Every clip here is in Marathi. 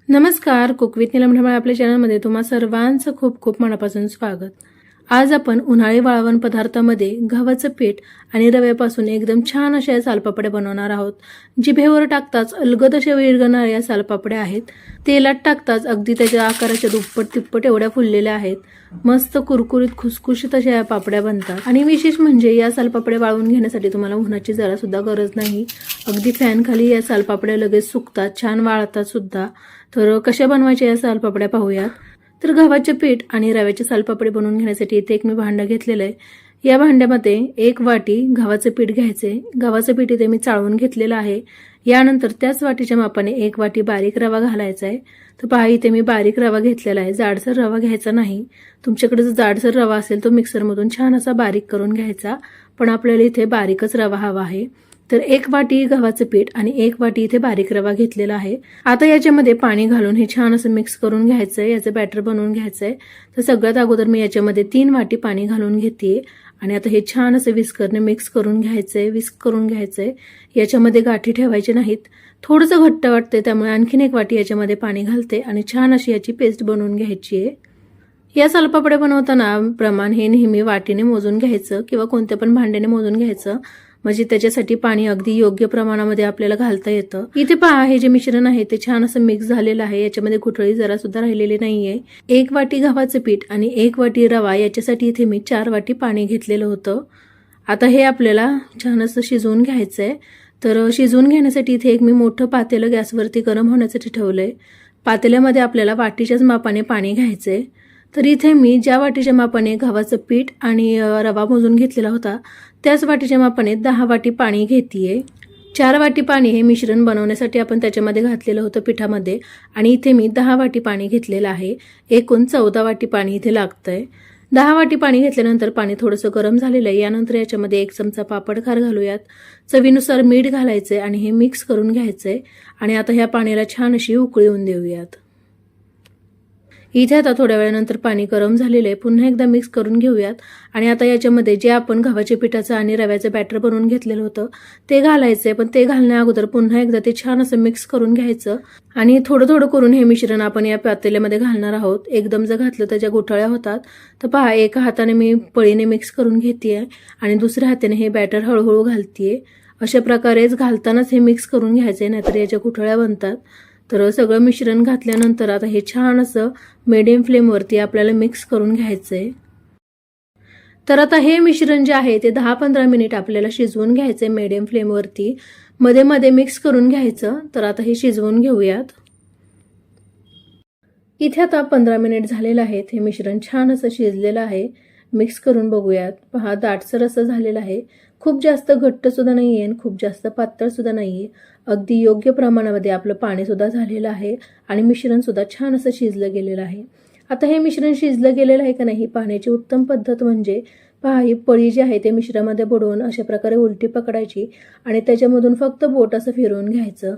नमस्कार, कुक विथ नीलम ढमाळे आपल्या चॅनलमध्ये तुम्हा सर्वांचं खूप खूप मनापासून स्वागत. आज आपण उन्हाळी वाळवण पदार्थामध्ये गव्हाचं पीठ आणि रव्यापासून एकदम छान अशा सालपापड्या बनवणार आहोत. जिभेवर टाकताच अलगद अशा विरघळणाऱ्या या सालपापड्या आहेत. तेलात टाकताच अगदी त्याच्या आकाराच्या दुप्पट तिप्पट एवढ्या फुललेल्या आहेत. मस्त कुरकुरीत खुसखुशीत अशा या पापड्या बनतात. आणि विशेष म्हणजे या सालपापड्या वाळवून घेण्यासाठी तुम्हाला उन्हाची जरा सुद्धा गरज नाही. अगदी फॅन खाली या सालपापड्या लगेच सुकतात, छान वाळतात सुद्धा. तर कशा बनवायच्या या सालपापड्या पाहूयात. तर गव्हाचे पीठ आणि रव्याचे सालपापडी बनवून घेण्यासाठी इथे एक मी भांडं घेतलेलं आहे. या भांड्यामध्ये 1 वाटी गव्हाचे पीठ घ्यायचे. गव्हाचं पीठ इथे मी चाळून घेतलेलं आहे. यानंतर त्याच वाटीच्या मापाने 1 वाटी बारीक रवा घालायचा आहे. तर पहा इथे मी बारीक रवा घेतलेला आहे. जाडसर रवा घ्यायचा नाही. तुमच्याकडे जर जाडसर रवा असेल तो मिक्सरमधून छान असा बारीक करून घ्यायचा, पण आपल्याला इथे बारीकच रवा हवा आहे. तर 1 वाटी गव्हाचं पीठ आणि 1 वाटी इथे बारीक रवा घेतलेला आहे. आता याच्यामध्ये पाणी घालून हे छान असं मिक्स करून घ्यायचंय. याचं बॅटर बनवून घ्यायचंय. तर सगळ्यात अगोदर मी याच्यामध्ये 3 वाटी पाणी घालून घेते आणि आता हे छान असं विस्करने मिक्स करून घ्यायचंय. विस्क करून घ्यायचंय. याच्यामध्ये गाठी ठेवायचे नाहीत. थोडंसं घट्ट वाटतंय त्यामुळे आणखीन 1 वाटी याच्यामध्ये पाणी घालते आणि छान अशी याची पेस्ट बनवून घ्यायची आहे. या सालपापड्या बनवताना प्रमाण हे नेहमी वाटीने मोजून घ्यायचं किंवा कोणत्या पण भांड्याने मोजून घ्यायचं, म्हणजे त्याच्यासाठी पाणी अगदी योग्य प्रमाणामध्ये आपल्याला घालता येतं. इथे पहा हे जे मिश्रण आहे ते छान असं मिक्स झालेलं आहे. याच्यामध्ये गुठळी जरा सुद्धा राहिलेली नाहीये. 1 वाटी गव्हाचं पीठ आणि 1 वाटी रवा याच्यासाठी इथे मी 4 वाटी पाणी घेतलेलं होतं. आता हे आपल्याला छान असं शिजवून घ्यायचंय. तर शिजवून घेण्यासाठी इथे एक मी मोठं पातेलं गॅसवरती गरम होण्यासाठी ठेवलंय. पातेल्यामध्ये आपल्याला वाटीच्याच मापाने पाणी घ्यायचंय. तर इथे मी ज्या वाटीच्या मापाने गव्हाचं पीठ आणि रवा मोजून घेतलेला होता त्याच वाटीच्या मापाने 10 वाटी पाणी घेतेय. 4 वाटी पाणी हे मिश्रण बनवण्यासाठी आपण त्याच्यामध्ये घातलेलं होतं पिठामध्ये आणि इथे मी 10 वाटी पाणी घेतलेलं आहे. एकूण 14 वाटी पाणी इथे लागतंय. 10 वाटी पाणी घेतल्यानंतर पाणी थोडंसं गरम झालेलं आहे. यानंतर याच्यामध्ये 1 चमचा पापड खार घालूयात. चवीनुसार मीठ घालायचंय आणि हे मिक्स करून घ्यायचंय आणि आता ह्या पाण्याला छान अशी उकळी येऊन देऊयात. इथे आता थोड्या वेळानंतर पाणी गरम झालेलं आहे. पुन्हा एकदा मिक्स करून घेऊयात आणि आता याच्यामध्ये जे आपण गव्हाच्या पिठाचं आणि रव्याचं बॅटर बनवून घेतलेलं होतं ते घालायचंय. पण ते घालण्या अगोदर पुन्हा एकदा ते छान असं मिक्स करून घ्यायचं आणि थोडं थोडं करून हे मिश्रण आपण या पातेल्यामध्ये घालणार आहोत. एकदम जर घातलं तर ज्या गुठळ्या होतात. तर पहा एका हाताने मी पळीने मिक्स करून घेतेय आणि दुसऱ्या हाताने हे बॅटर हळूहळू घालतेय. अशा प्रकारेच घालतानाच हे मिक्स करून घ्यायचंय, नाहीतर याच्या गुठळ्या बनतात. तर सगळं मिश्रण घातल्यानंतर आता हे छान असं मीडियम फ्लेमवरती आपल्याला मिक्स करून घ्यायचंय. तर आता हे मिश्रण जे आहे ते 10-15 मिनिट आपल्याला शिजवून घ्यायचंय मीडियम फ्लेमवरती. मध्ये मध्ये मिक्स करून घ्यायचं. तर आता हे शिजवून घेऊयात. इथे आता 15 मिनिट झालेलं आहे. हे मिश्रण छान असं शिजलेलं आहे. मिक्स करून बघूयात. पहा दाटसर असं झालेलं आहे. खूप जास्त घट्ट सुद्धा नाहीये आणि खूप जास्त पातळ सुद्धा नाहीये. अगदी योग्य प्रमाणामध्ये आपलं पाणी सुद्धा झालेलं आहे आणि मिश्रण सुद्धा छान असं शिजलं गेलेलं आहे. आता हे मिश्रण शिजलं गेलेलं आहे का नाही पाहण्याची उत्तम पद्धत म्हणजे पहा ही पळी जी आहे ते मिश्रणामध्ये बुडवून अशा प्रकारे उलटी पकडायची आणि त्याच्यामधून फक्त बोट असं फिरवून घ्यायचं.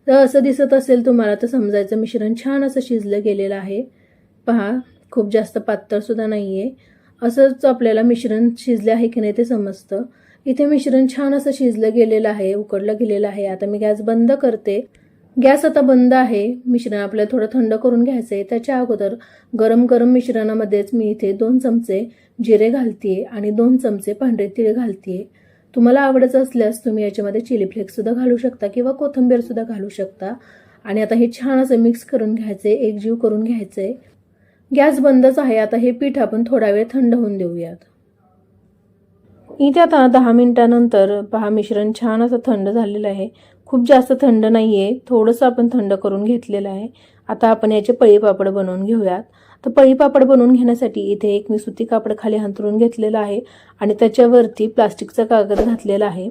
तर असं दिसत असेल तुम्हाला तर समजायचं मिश्रण छान असं शिजलं गेलेलं आहे. पहा खूप जास्त पातळ सुद्धा नाहीये. असंच आपल्याला मिश्रण शिजले आहे की नाही ते समजतं. इथे मिश्रण छान असं शिजलं गेलेलं आहे, उकडलं गेलेलं आहे. आता मी गॅस बंद करते. गॅस आता बंद आहे. मिश्रण आपल्याला थोडं थंड करून घ्यायचंय. त्याच्या अगोदर गरम गरम मिश्रणामध्येच मी इथे 2 चमचे जिरे घालतेय आणि 2 चमचे पांढरे तीळ घालतेय. तुम्हाला आवडत असल्यास तुम्ही याच्यामध्ये चिली फ्लेक्स सुद्धा घालू शकता किंवा कोथिंबीर सुद्धा घालू शकता. आणि आता हे छान असं मिक्स करून घ्यायचंय, एकजीव करून घ्यायचंय. गॅस बंदच आहे. आता हे पीठ आपण थोडा वेळ थंड होऊन देऊयात. इथे आता 10 मिनिटानंतर पहा मिश्रण छान असं थंड झालेलं आहे. खूप जास्त थंड नाहीये, थोडंसं आपण थंड करून घेतलेलं आहे. आता आपण याचे पळी पापड बनवून घेऊयात. तर पळी पापड बनवून घेण्यासाठी इथे एक मी सुती कापड खाली अंथरून घेतलेलं आहे आणि त्याच्यावरती प्लास्टिकचा कागद घातलेला आहे.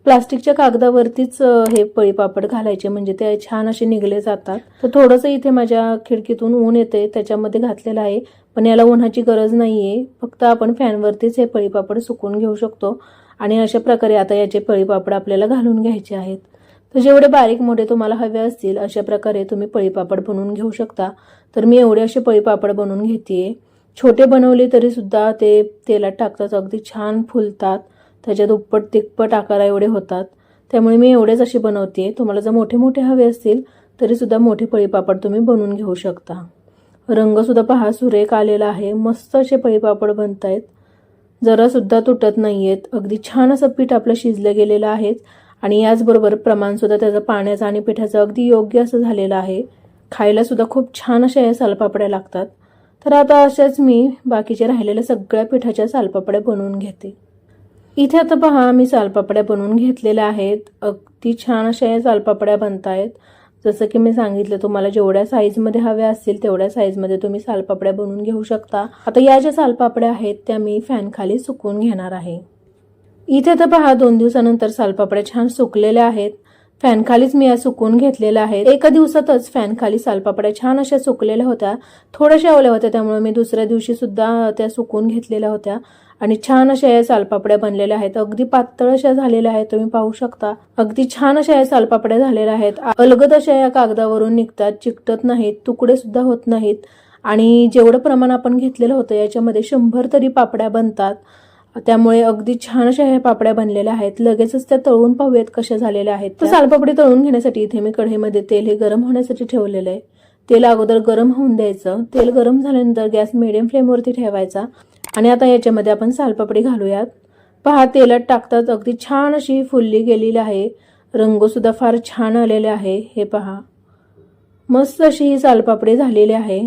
प्लास्टिकच्या कागदावरतीच हे पळी पापड घालायचे म्हणजे ते छान असे निघले जातात. तर थोडंसं इथे माझ्या खिडकीतून ऊन येते त्याच्यामध्ये घातलेलं आहे, पण याला उन्हाची गरज नाहीये. फक्त आपण फॅनवरतीच हे पळी पापड सुकवून घेऊ शकतो आणि अशा प्रकारे आता याचे पळी पापड आपल्याला घालून घ्यायचे आहेत. तर जेवढे बारीक मोठे तुम्हाला हवे असतील अशा प्रकारे तुम्ही पळी पापड बनवून घेऊ शकता. तर मी एवढे असे पळी पापड बनवून घेतेय. छोटे बनवले तरी सुद्धा ते तेलात टाकताच अगदी छान फुलतात. त्याच्या दुप्पट तिप्पट आकारा एवढे होतात. त्यामुळे मी एवढेच असे बनवते. तुम्हाला जर मोठे मोठे हवे असतील तरीसुद्धा मोठे पळीपापड तुम्ही बनवून घेऊ शकता. रंगसुद्धा पहा सुरेख आलेला आहे. मस्त असे पळीपापड बनत आहेत. जरासुद्धा तुटत नाही आहेत. अगदी छान असं पीठ आपलं शिजलं गेलेलं आहे आणि याचबरोबर प्रमाणसुद्धा त्याचं पाण्याचं आणि पिठाचं अगदी योग्य असं झालेलं आहे. खायलासुद्धा खूप छान अशा या सालपापड्या लागतात. तर आता अशाच मी बाकीचे राहिलेल्या सगळ्या पिठाच्या सालपापड्या बनवून घेते. इथे आता पहा मी सालपापड्या बनवून घेतलेल्या आहेत. अगदी छान अशा या सालपापड्या बनत आहेत. जसं की मी सांगितलं तुम्हाला जेवढ्या साईजमध्ये हव्या असतील तेवढ्या साईजमध्ये तुम्ही सालपापड्या बनवून घेऊ शकता. आता या ज्या सालपापड्या आहेत त्या मी फॅन खाली सुकवून घेणार आहे. इथे तर पहा 2 दिवसानंतर सालपापड्या छान सुकलेल्या आहेत. फॅन खालीच मी या सुकवून घेतलेल्या आहेत. एका दिवसातच फॅन खाली सालपापड्या छान अशा सुकलेल्या होत्या. थोड्याशा ओल्या होत्या त्यामुळे मी दुसऱ्या दिवशी सुद्धा त्या सुकवून घेतलेल्या होत्या आणि छान अशा या सालपापड्या बनलेल्या आहेत. अगदी पातळ अशा झालेल्या आहेत. तुम्ही पाहू शकता अगदी छान अशा या सालपापड्या झालेल्या आहेत. अलगद अशा या कागदावरून निघतात, चिकटत नाहीत, तुकडे सुद्धा होत नाहीत आणि जेवढं प्रमाण आपण घेतलेलं होतं याच्यामध्ये 100 तरी पापड्या बनतात. त्यामुळे अगदी छान अशा ह्या पापड्या बनलेल्या आहेत. लगेचच त्या तळून पाहूयात कशा झालेल्या आहेत. तर सालपापडी तळून घेण्यासाठी इथे मी कढईमध्ये तेल हे गरम होण्यासाठी ठेवलेलं आहे. तेल अगोदर गरम होऊन द्यायचं. तेल गरम झाल्यानंतर गॅस मिडियम फ्लेमवरती ठेवायचा आणि आता याच्यामध्ये आपण सालपापडी घालूयात. पहा तेलात टाकतात अगदी छान अशी फुलली गेलेली आहे. रंग सुद्धा फार छान आलेले आहे. हे पहा मस्त अशी ही सालपापडी झालेली आहे.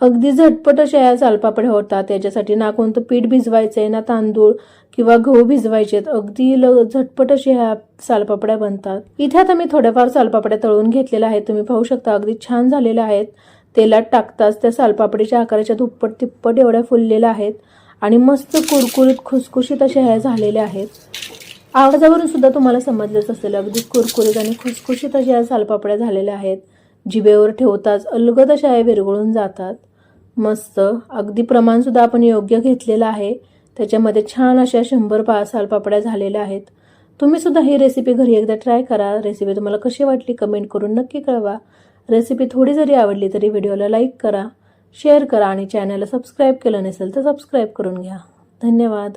अगदी झटपट अशा या सालपापड्या होतात. त्याच्यासाठी ना कोणतं पीठ भिजवायचंय ना तांदूळ किंवा गहू भिजवायचेत. अगदी झटपट अशा ह्या सालपापड्या बनतात. इथे आता मी थोड्याफार सालपापड्या तळून घेतलेल्या आहेत. तुम्ही पाहू शकता अगदी छान झालेल्या आहेत. तेलात टाकताच त्या सालपापडीच्या आकाराच्या दुप्पट तिप्पट एवढ्या फुललेल्या आहेत आणि मस्त कुरकुरीत खुसखुशीत अशा ह्या झालेल्या आहेत. आवाजावरून सुद्धा तुम्हाला समजलंच असेल अगदी कुरकुरीत आणि खुसखुशीत अशा या सालपापड्या झालेल्या आहेत. जिभेवर ठेवताच अलगद अशा या विरघळून जातात. मस्त अगदी प्रमाण सुद्धा आपण योग्य घेतलेलं आहे. त्याच्यामध्ये छान अशा 100 सालपापड्या झालेल्या आहेत. तुम्ही सुद्धा ही रेसिपी घरी एकदा ट्राय करा. रेसिपी तुम्हाला कशी वाटली कमेंट करून नक्की कळवा. रेसिपी थोडी जरी आवडली तरी व्हिडिओला लाईक करा, शेअर करा आणि चॅनलला सबस्क्राईब केलं नसेल तर सबस्क्राईब करून घ्या. धन्यवाद.